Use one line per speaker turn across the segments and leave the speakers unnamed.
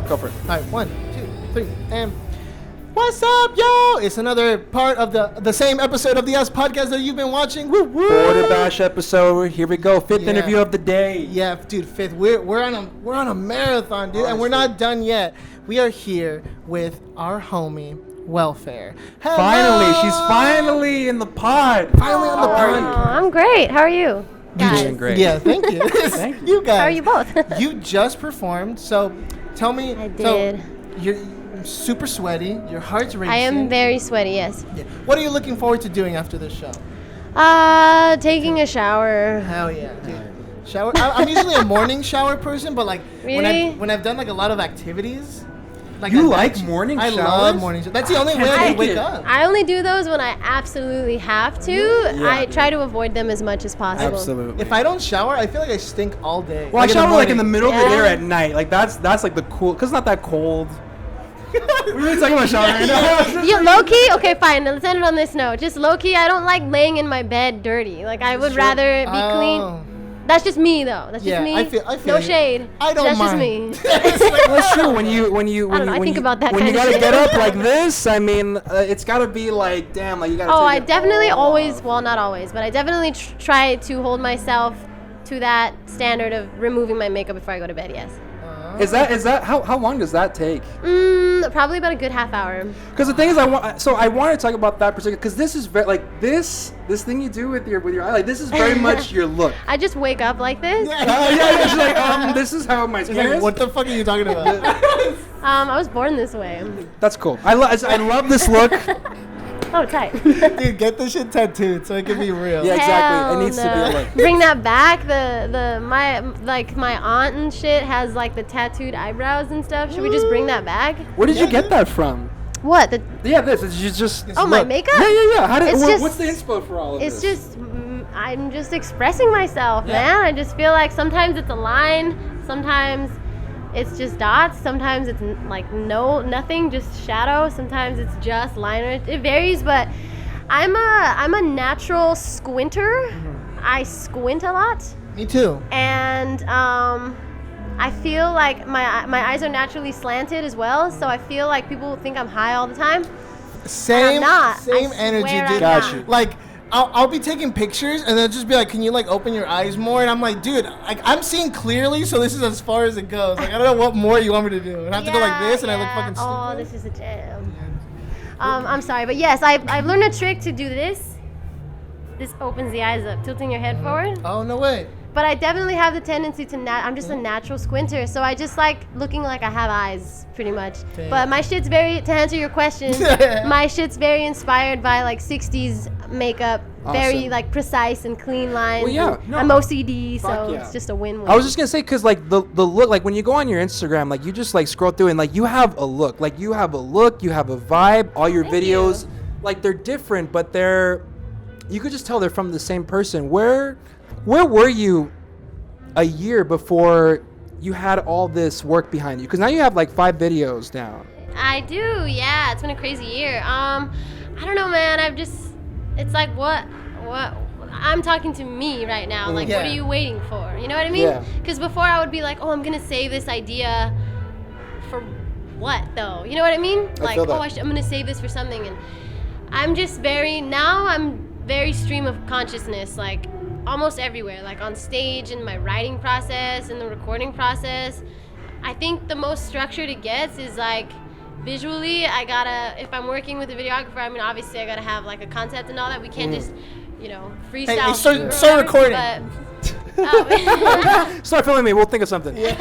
Go for it.
All right, 1, 2, 3, and what's up, yo? It's another part of the same episode of the Us podcast that you've been watching. Woo woo!
Border Bash episode. Here we go. Fifth interview of the day.
Yeah, dude, fifth. We're on a marathon, dude, and we're not done yet. We are here with our homie Welfair. Hello!
Finally, she's finally in the pod.
Finally on the pod.
I'm great. How are you?
You're doing great.
Yeah, thank you.
Thank you.
You guys.
How are you both?
You just performed, so tell me.
I did.
So you're super sweaty. Your heart's racing.
I am very sweaty, yes.
Yeah. What are you looking forward to doing after this show?
Taking a shower.
Hell yeah, dude. Shower. I'm usually a morning shower person, but like
Really?
when I've done like a lot of activities, like
You like morning
I
showers?
love morning showers. That's the only way I
take
can wake
it.
up.
I only do those when I absolutely have to.
Yeah,
I
dude.
try to avoid them as much as possible.
Absolutely.
If I don't shower, I feel like I stink all day.
Well, I shower like in the middle of the day or
Yeah.
at night. Like that's like the cool, cause it's not that cold. We're really talking about showering right now.
You low key? Okay, fine. Let's end it on this note. Just low key, I don't like laying in my bed dirty. Like I would rather be clean. That's just me though. That's
Yeah,
just me.
I feel
no
you.
shade.
I don't
That's
mind.
just me.
Well, that's true. When you
I don't know, I think about that
when you
kind of
gotta
shit.
get up like this, I mean, it's gotta be like, damn, like you gotta.
Oh,
take
I
it
definitely
all
always,
off.
well, not always, but I definitely try to hold myself to that standard of removing my makeup before I go to bed, yes.
Is that how long does that take?
Probably about a good half hour.
Because the thing is, I want to talk about that particular, because this is very like this thing you do with your eye, like this is very much your look.
I just wake up like this.
Yeah, it's like this is how my
It's
skin
like,
is.
what the fuck are you talking about?
I was born this way.
That's cool. I love this look.
Oh, tight.
Dude, get this shit tattooed so it can be real.
Yeah, exactly.
Hell
It needs to be
no.
like.
Bring that back. My aunt and shit has like the tattooed eyebrows and stuff. Should we just bring that back?
Where did you get that from?
What?
Yeah, this is just.
Oh, my
look.
makeup?
Yeah. How did?
It's just-
What's the inspo for all of
It's
this?
just, I'm just expressing myself, man. I just feel like sometimes it's a line, sometimes it's just dots, sometimes it's like nothing, just shadow, sometimes it's just liner. It varies, but I'm a natural squinter. I squint a lot,
Me too.
and I feel like my eyes are naturally slanted as well, so I feel like people think I'm high all the time.
Same,
not.
same
I
energy,
swear
dude.
I'm
Got
not.
you.
Like, I'll be taking pictures and they'll just be like, can you like open your eyes more? And I'm like, dude, like I'm seeing clearly, so this is as far as it goes. Like I don't know what more you want me to do. And I have to go like this, and I look fucking stupid.
Oh, this is a jam. I'm sorry, but yes, I've learned a trick to do this. This opens the eyes up, tilting your head forward.
Oh no way.
But I definitely have the tendency to I'm just a natural squinter, so I just like looking like I have eyes, pretty much.
Damn.
But my shit's very, to answer your question, my shit's very inspired by like 60s makeup, very
Awesome.
like precise and clean lines.
Well, yeah,
and
no.
I'm OCD,
Fuck
so
yeah.
it's just a win-win.
I was just gonna say, cause like the look, like when you go on your Instagram, like you just like scroll through and like you have a look, you have a vibe. All your
Thank
videos,
you.
like they're different, but you could just tell they're from the same person. Where were you a year before you had all this work behind you? Because now you have like 5 videos down.
I do, yeah. It's been a crazy year. I don't know, man. It's like what I'm talking to me right now. Like,
Yeah.
what are you waiting for? You know what I mean?
Yeah.
Because before I would be like, oh, I'm gonna save this idea for what though? You know what I mean?
I
Like,
feel that.
oh, I'm gonna save this for something, and I'm very stream of consciousness, like almost everywhere, like on stage, in my writing process, in the recording process. I think the most structured it gets is like visually. If I'm working with a videographer, I mean, obviously I gotta have like a concept and all that. We can't just, freestyle.
Hey, start
or
recording.
But,
Start filming me. We'll think of something.
I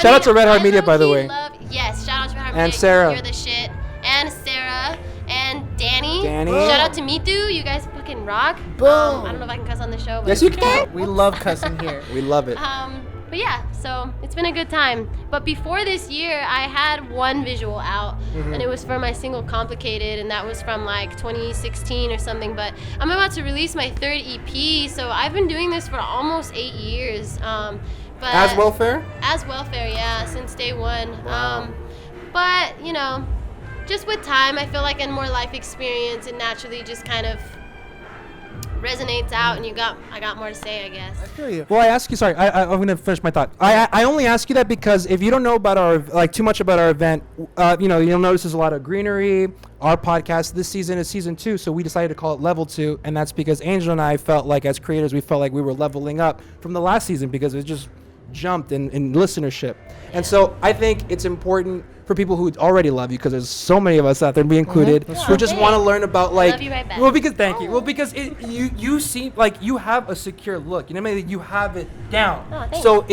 Shout out to Red Heart
I
Media, by the
low-key
way.
Yes, shout out to Red Heart
And
Media.
Sarah.
You're the shit. And Sarah and Danny.
Danny.
Shout out to Mitu. You guys fucking rock.
Boom.
I don't know if I can cuss on the show, but
Yes, you can.
We love cussing here.
We love it.
But yeah, so it's been a good time. But before this year, I had one visual out, and it was for my single Complicated, and that was from like 2016 or something. But I'm about to release my 3rd EP, so I've been doing this for almost 8 years. But
As Welfair?
As Welfair, yeah, since day one. But, just with time, I feel like, and more life experience, it naturally just kind of resonates out, and I got more to say, I guess.
I feel you.
Well, I ask you. Sorry, I'm gonna finish my thought. I only ask you that because if you don't know about our too much about our event, you'll notice there's a lot of greenery. Our podcast this season is season 2, so we decided to call it Level 2, and that's because Angel and I felt like as creators we felt like we were leveling up from the last season because it just jumped in listenership. And so I think it's important for people who already love you, because there's so many of us out there, me included, who just want to learn about like.
Love you right back.
Well, because thank you. Well, because you seem like you have a secure look. You know what I mean? You have it down.
Oh, thanks.
So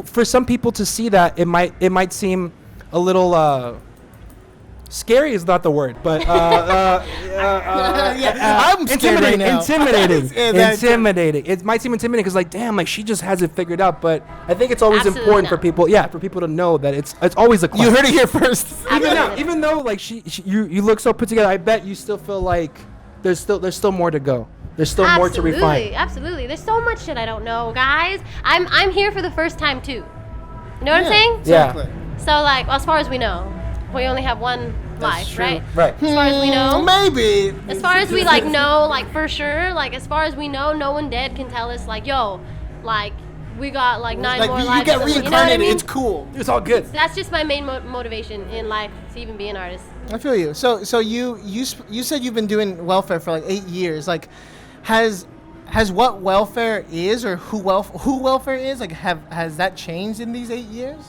for some people to see that, it might seem a little. Scary is not the word, but
I'm scared right now.
intimidating.
Yeah,
Intimidating. It might seem intimidating because, like, damn, like she just has it figured out. But I think it's always
Absolutely
important
not.
for people to know that it's always a quest.
You heard it here first.
even though like you look so put together, I bet you still feel like there's still more to go. There's still more to refine.
Absolutely. There's so much shit I don't know, guys. I'm here for the first time too. You know what I'm saying?
Exactly.
So like, as far as we know, we only have one life,
true.
right?
Right.
As far as we know.
Maybe.
As far as we like know, like for sure, like as far as we know, no one dead can tell us like, yo, like we got like 9
Like
more
you
lives.
get
or something,
reincarnated.
you know what I mean?
It's cool.
It's all good.
That's just my main motivation in life to even be an artist.
I feel you. So you said you've been doing welfare for like 8 years. Like, has what welfare is or who welfare is like has that changed in these 8 years?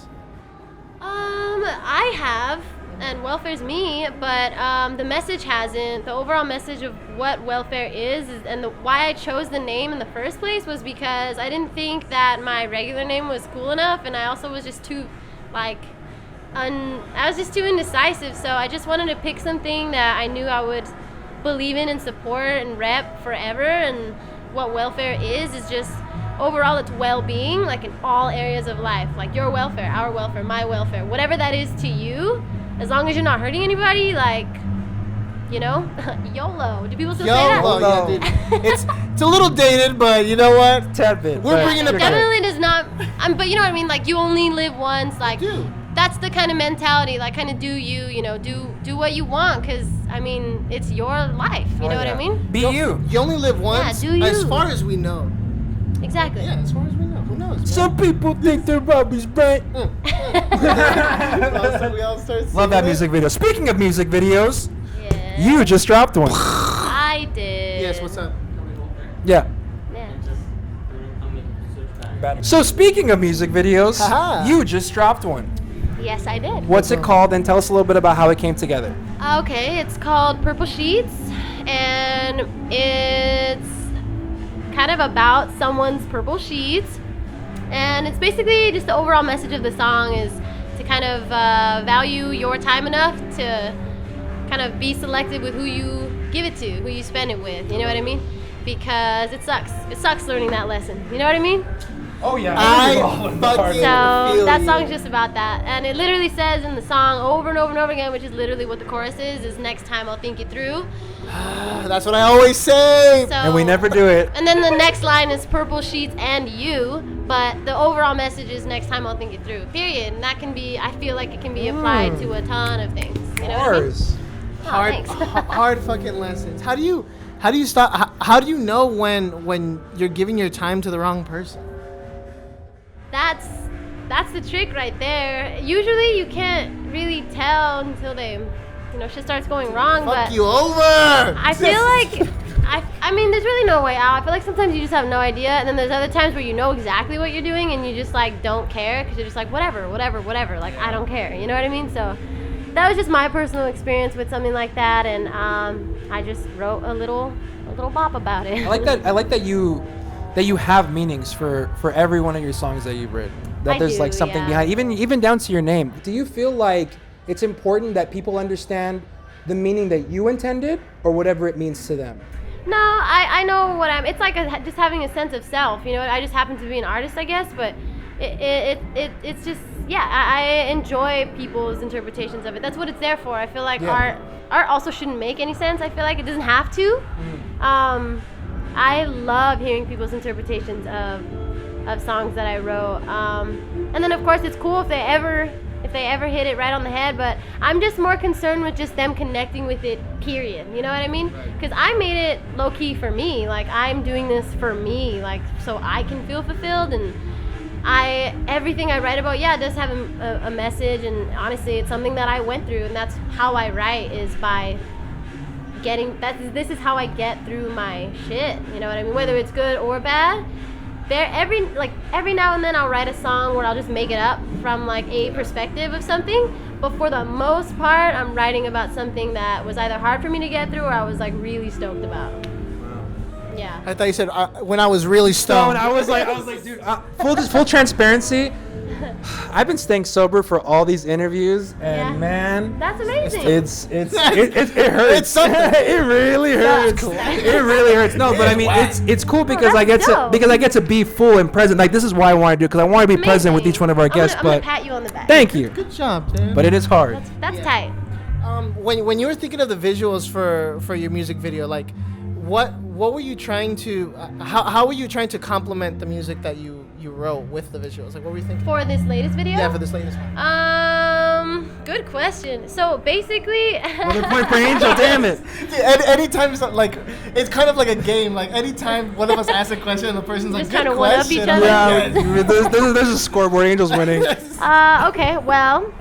I have, and welfare's me, but the message hasn't. The overall message of what welfare is and why I chose the name in the first place was because I didn't think that my regular name was cool enough, and I also was just too, I was just too indecisive. So I just wanted to pick something that I knew I would believe in and support and rep forever. And what welfare is just overall it's well-being, like in all areas of life, like your welfare, our welfare, my welfare, whatever that is to you, as long as you're not hurting anybody, like, you know, YOLO. Do people still say that?
YOLO, yeah, dude. It's a little dated, but you know what?
Tad bit.
We're bringing it
It
back.
definitely does not, but you know what I mean, like you only live once, like
do.
that's the kind of mentality, like kind of do what you want, because I mean it's your life, you know what I mean?
Be you.
You only live once.
do you.
As far as we know.
Exactly.
Yeah, as far as we know. Who knows? Man?
Some people think they're Robbie's right.
We all start
Love
singing
that
it.
music video. Speaking of music videos,
Yeah.
you just dropped one.
I did.
Yes, what's up?
Yeah.
Yeah.
So speaking of music videos,
Haha.
you just dropped one.
Yes, I did.
What's it called? And tell us a little bit about how it came together.
Okay, it's called Purple Sheets, and it's kind of about someone's purple sheets. And it's basically just the overall message of the song is to kind of value your time enough to kind of be selective with who you give it to, who you spend it with. You know what I mean? Because it sucks. It sucks learning that lesson. You know what I mean?
Oh yeah.
I fucking
So
feel
that
you.
song's just about that, and it literally says in the song over and over and over again, which is literally what the chorus is next time I'll think it through.
That's what I always say.
So,
And we never do it.
And then the next line is purple sheets and you, but the overall message is next time I'll think it through. Period. And that can be, I feel like it can be applied to a ton of things. You know what I mean?
Bars.
Oh,
hard,
thanks.
hard fucking lessons. How do you stop? How do you know when you're giving your time to the wrong person?
That's the trick right there. Usually you can't really tell until shit starts going wrong.
Fuck
but
you over.
I feel like, I mean, there's really no way out. I feel like sometimes you just have no idea, and then there's other times where you know exactly what you're doing, and you just like don't care because you're just like whatever. Like I don't care. You know what I mean? So that was just my personal experience with something like that, and I just wrote a little bop about it.
I like that you have meanings for every one of your songs that you've written. That
I
there's
do,
like something
yeah.
behind, even down to your name. Do you feel like it's important that people understand the meaning that you intended, or whatever it means to them?
No, I know what it's like just having a sense of self. You know, I just happen to be an artist, I guess, but it's just, yeah, I enjoy people's interpretations of it. That's what it's there for. I feel like art also shouldn't make any sense. I feel like it doesn't have to. I love hearing people's interpretations of songs that I wrote. And then of course it's cool if they ever hit it right on the head, but I'm just more concerned with just them connecting with it, period. You know what I mean? Because I made it low-key for me. Like, I'm doing this for me, like, so I can feel fulfilled, and everything I write about, it does have a message, and honestly, it's something that I went through, and that's how I write, is by this is how I get through my shit, you know what I mean? Whether it's good or bad. Every now and then I'll write a song where I'll just make it up from like a perspective of something, but for the most part I'm writing about something that was either hard for me to get through or I was like really stoked about. Yeah.
I thought you said when I was really stoned.
I was like, dude, full transparency. I've been staying sober for all these interviews, and man,
that's amazing.
It hurts.
It's something.
It really hurts. It really hurts. No, but I mean, it's cool because I get to be full and present. Like, this is why I want to do it, because I want to be present with each one of our guests.
I'm gonna pat you on the back.
Thank you.
Good job, Tim.
But it is hard.
That's tight.
When you were thinking of the visuals for your music video, like, what were you trying to how were you trying to complement the music that you wrote with the visuals? Like, what were you thinking?
For this latest video?
Yeah, for this latest one.
Good question. So basically,
Another point for Angel. Damn it.
Anytime, like, it's kind of like a game. Like, anytime one of us asks a question and the person's like,
just
good
kind of one up
question.
each
I'm
other.
like, yes.
There's a scoreboard. Angel's winning.
Okay, well,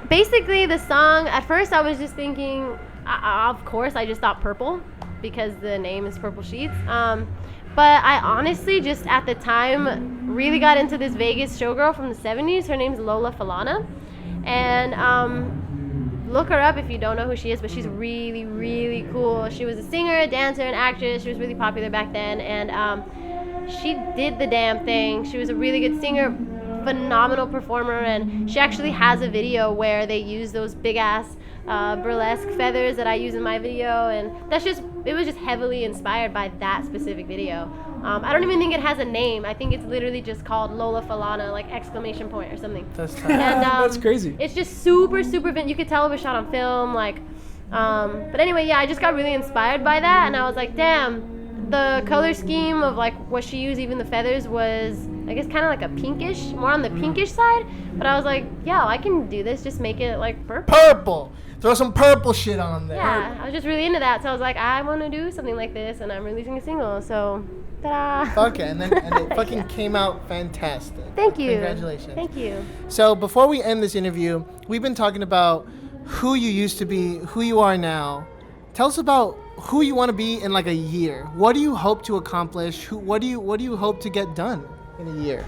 basically the song, at first I was just thinking, of course, I just thought purple because the name is Purple Sheets. But I honestly just at the time really got into this Vegas showgirl from the 70s. Her name's Lola Falana. And look her up if you don't know who she is, but she's really, really cool. She was a singer, a dancer, an actress. She was really popular back then. And she did the damn thing. She was a really good singer, phenomenal performer. And she actually has a video where they use those big-ass burlesque feathers that I use in my video, and it was just heavily inspired by that specific video. I don't even think it has a name. I think it's literally just called Lola Falana, like exclamation point or something.
That's
and,
that's crazy.
It's just super you could tell it was shot on film, like but anyway, I just got really inspired by that, and I was like, damn, the color scheme of like what she used, even the feathers, was I guess kind of like a pinkish, more on the pinkish side, but I was like, I can do this, just make it like
purple. Throw some purple shit on there.
Yeah, I was just really into that, so I was like, I want to do something like this, and I'm releasing a single, so ta-da.
Okay, and it fucking came out fantastic.
Thank you.
Congratulations.
Thank you.
So before we end this interview, we've been talking about who you used to be, who you are now. Tell us about who you want to be in like a year. What do you hope to accomplish? What do you hope to get done in a year?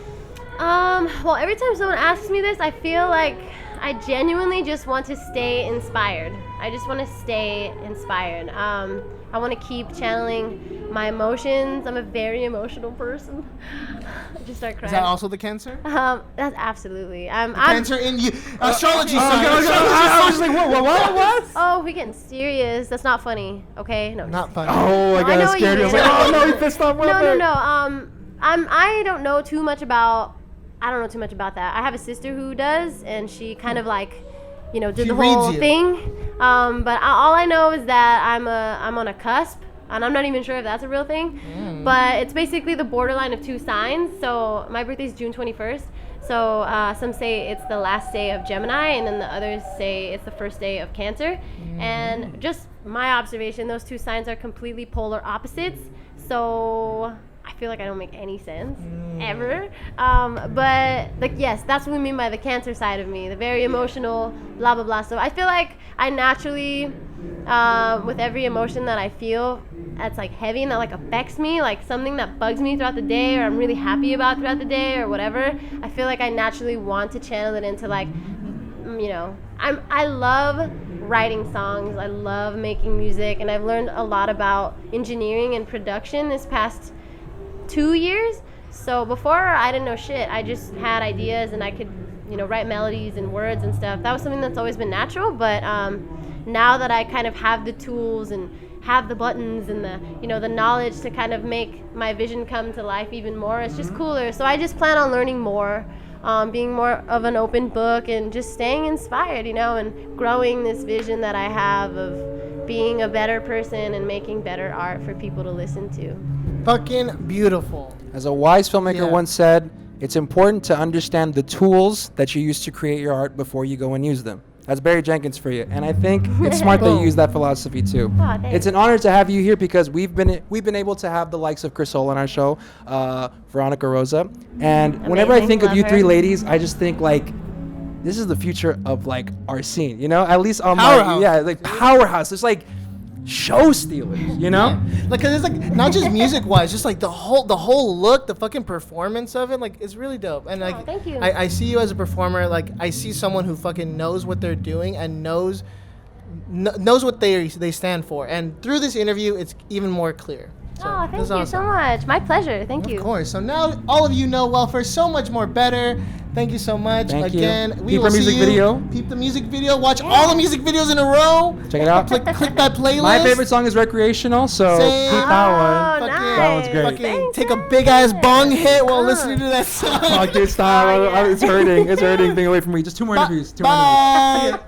Well, every time someone asks me this, I feel like I genuinely just want to stay inspired. I just want to stay inspired. I want to keep channeling my emotions. I'm a very emotional person. I just start crying.
Is that also the Cancer?
That's absolutely. I'm
Cancer in you. Astrology sign.
I was just like, what?
Oh, we're getting serious. That's not funny. Okay, no.
Not funny.
Oh, I got scared. I was like, oh no, he pissed off Welfair.
No. I don't know too much about that. I have a sister who does, and she kind of like, did
she
the whole
reads you.
thing. But all I know is that I'm on a cusp, and I'm not even sure if that's a real thing. But it's basically the borderline of two signs. So my birthday's June 21st. So some say it's the last day of Gemini, and then the others say it's the first day of Cancer. And just my observation, those two signs are completely polar opposites. So I feel like I don't make any sense ever. But like, yes, that's what we mean by the Cancer side of me, the very emotional, blah, blah, blah. So I feel like I naturally, with every emotion that I feel that's like heavy and that like affects me, like something that bugs me throughout the day or I'm really happy about throughout the day or whatever, I feel like I naturally want to channel it into like, I love writing songs. I love making music, and I've learned a lot about engineering and production this past 2 years. So before, I didn't know shit. I just had ideas, and I could, write melodies and words and stuff. That was something that's always been natural. But now that I kind of have the tools and have the buttons and the, the knowledge to kind of make my vision come to life even more, it's just cooler. So I just plan on learning more, being more of an open book, and just staying inspired, and growing this vision that I have of being a better person and making better art for people to listen to.
Fucking beautiful.
As a wise filmmaker once said, it's important to understand the tools that you use to create your art before you go and use them. That's Barry Jenkins for you, and I think it's smart that you use that philosophy too.
Aw, thanks.
It's an honor to have you here because we've been able to have the likes of Chris Soul on our show, Veronica Rosa, and whenever I
Amazing,
think of
love
you
her.
three ladies, I just think like this is the future of like our scene, you know? At least on
Powerhouse.
like powerhouse. It's like show stealers, you know?
Like, 'cause it's like not just music wise, just like the whole look, the fucking performance of it, like it's really dope. And like,
thank you.
I see you as a performer. Like, I see someone who fucking knows what they're doing and knows what they stand for. And through this interview, it's even more clear. So,
Oh,
this
thank
is
you
awesome.
so much. My pleasure. Thank you.
Of course. So now all of you know Welfare so much more better. Thank you so much.
Thank you.
Again, we
Peep
will
our
see
music
you.
video.
Peep the music video. Watch all the music videos in a row.
Check it out.
Click that playlist.
My favorite song is Recreational, so
Same.
keep that one.
Oh,
Fucking-
nice.
That one's great.
Fucking
Thanks,
take a
thanks.
big ass bong hit while listening to that song.
Fuck this style.
Oh, yeah.
It's hurting. It's hurting. Being away from me. Just two more interviews. Two more interviews.
Bye.